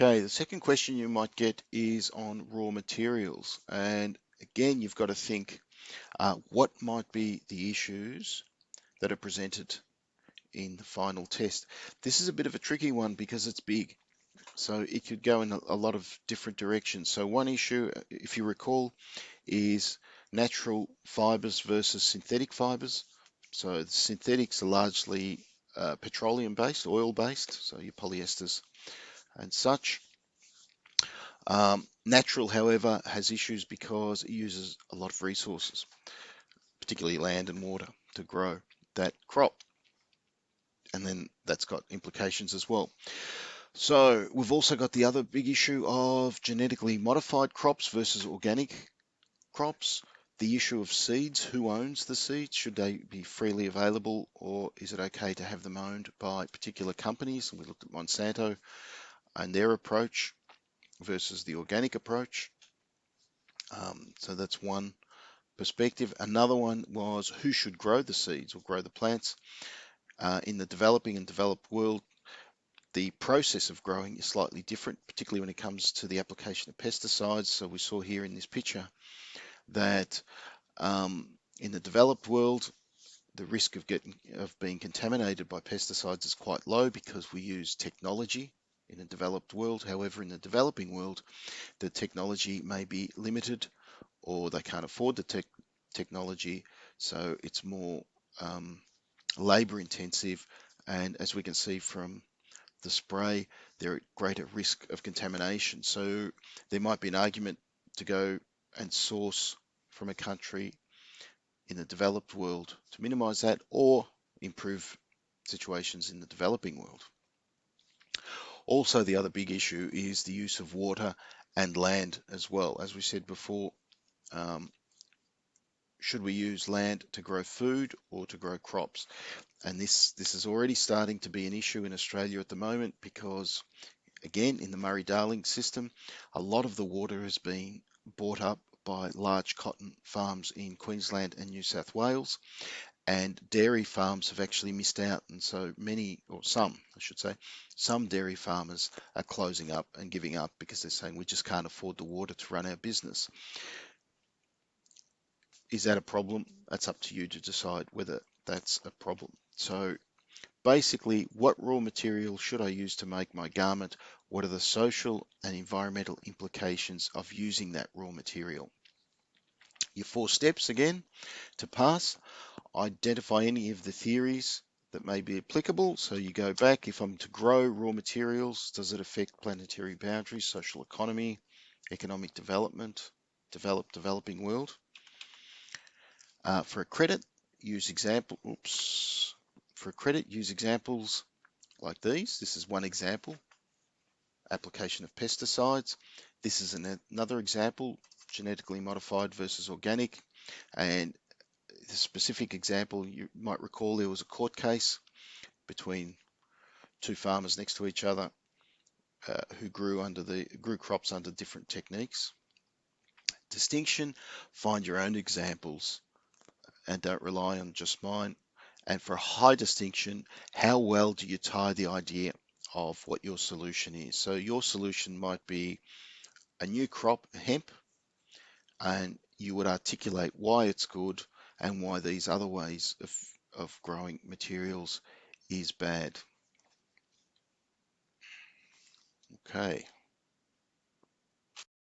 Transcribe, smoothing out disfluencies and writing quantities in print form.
Okay, the second question you might get is on raw materials. And again, you've got to think what might be the issues that are presented in the final test. This is a bit of a tricky one because it's big. So it could go in a lot of different directions. So one issue, if you recall, is natural fibers versus synthetic fibers. So the synthetics are largely petroleum based, oil based, so your polyesters and such. Natural, however, has issues because it uses a lot of resources, particularly land and water, to grow that crop. And then that's got implications as well. So we've also got the other big issue of genetically modified crops versus organic crops. The issue of seeds, who owns the seeds? Should they be freely available, or is it okay to have them owned by particular companies? And we looked at Monsanto and their approach versus the organic approach. So that's one perspective. Another one was who should grow the seeds or grow the plants. In the developing and developed world, the process of growing is slightly different, particularly when it comes to the application of pesticides. So we saw here in this picture that in the developed world, the risk of being contaminated by pesticides is quite low because we use technology in a developed world. However, in the developing world, the technology may be limited or they can't afford the technology, so it's more labor intensive. And as we can see from the spray, they're at greater risk of contamination. So there might be an argument to go and source from a country in the developed world to minimize that or improve situations in the developing world. Also, the other big issue is the use of water and land as well. As we said before, should we use land to grow food or to grow crops? And this is already starting to be an issue in Australia at the moment because, again, in the Murray-Darling system, a lot of the water has been bought up by large cotton farms in Queensland and New South Wales, and dairy farms have actually missed out. And so many, or some, I should say, some dairy farmers are closing up and giving up because they're saying we just can't afford the water to run our business. Is that a problem? That's up to you to decide whether that's a problem. So basically, what raw material should I use to make my garment? What are the social and environmental implications of using that raw material? Your 4 steps again to pass: identify any of the theories that may be applicable. So you go back, if I'm to grow raw materials, does it affect planetary boundaries, social economy, economic development, developing world? For a credit, use examples like these. This is one example, application of pesticides. This is another example, genetically modified versus organic. And the specific example, you might recall there was a court case between 2 farmers next to each other who grew crops under different techniques. Distinction, find your own examples and don't rely on just mine. And for a high distinction, how well do you tie the idea of what your solution is? So your solution might be a new crop, hemp, and you would articulate why it's good and why these other ways of growing materials is bad. Okay.